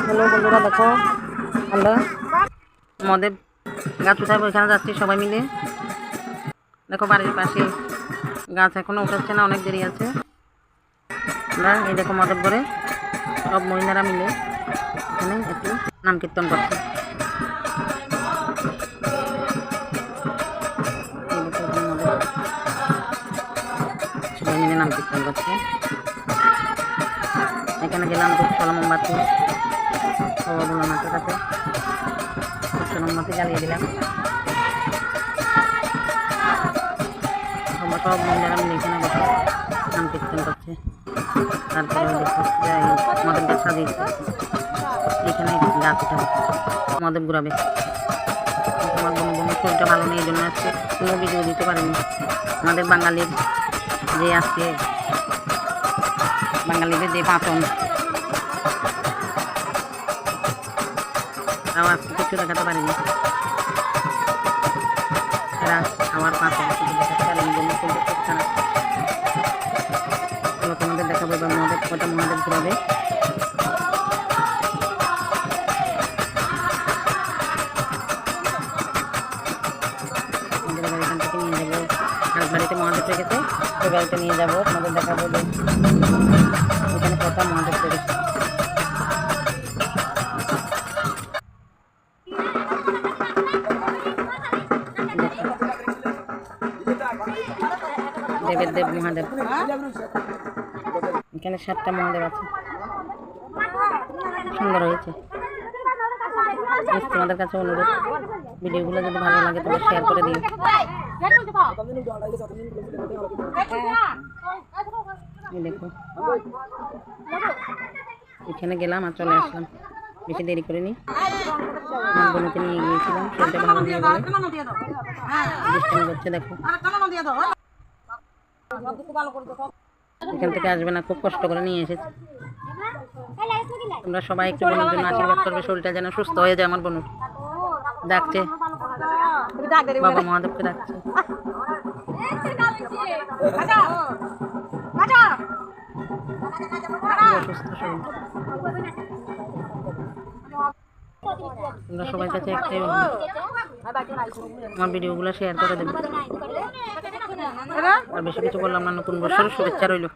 Hello বন্ধুরা, দেখো আমরা মদের গাছ উঠাবো, এখানে যাচ্ছি সবাই মিলে। দেখো বাড়ির পাশে গাছ এখনো উঠাচ্ছে না, অনেক দেরি আছে। আমরা এই দেখো মদের করে সব মহিলারা মিলে এখানে একটু নাম কীর্তন করছে। সবাই মিলে নাম কীর্তন করছে। এখানে গেলাম ধূপ ছলা মোমবাতি ভোলানাথের কাছে ধূপ ছলা মোমবাতি জ্বালিয়ে দিলাম। সব মহিলারা মিলে এখানে বসে নাম কীর্তন করছে। তারপরে মদের গাছ সাজিয়েছে, এখানে গাছ উঠাবে, মদের ঘুরাবে। আমার বোনের শরীরটা ভালো নেই, এই জন্য আজকে কোনো ভিডিও দিতে পারিনি। আমাদের বাঙালির যে আজকে বাঙালিদের যে পাচন, তাও আজকে কিছু দেখাতে পারিনি। এরা আমার পাচন কিছু দেখাতে পারিনি, জন্য শরীরটা খুব খারাপ। তোমাদের দেখাবো এবার মদের কটা মহাদেব ঘুরাবে। এখান থেকে নিয়ে যাবো, আর বাড়িতে মহাদেব রেখেছে, ওই বাড়িতে নিয়ে যাবো, তোমাদের দেখাবো যে এখানে কটা মহাদেব রেখেছে। দেবের দেব মহাদেব, এখানে 7টা মহাদেব আছে, সুন্দর হয়েছে। তোমাদের কাছে অনুরোধ, ভিডিওগুলো যদি ভালো লাগে তবে শেয়ার করে দিও। দেখো এখানে গেলাম আর চলে আসলাম, বেশি দেরি করিনি। আমার বোনকে নিয়ে গিয়েছিলাম, শরীরটা ভালো নিয়ে বলে দুষ্টামি করছে। দেখো এখান থেকে আসবে না, খুব কষ্ট করে নিয়ে এসেছে। তোমরা সবাই একটু বোনের জন্য আশীর্বাদ করবে, শরীরটা যেন সুস্থ হয়ে যায়। আমার বোন ডাকছে, বাবা মহাদেবকে ডাকছে। অসুস্থ শরীর। তোমরা সবার কাছে একটাই আমার ভিডিওগুলো শেয়ার করে দেবে। আর বেশি কিছু বললাম না, নতুন বছরের শুভেচ্ছা রইল।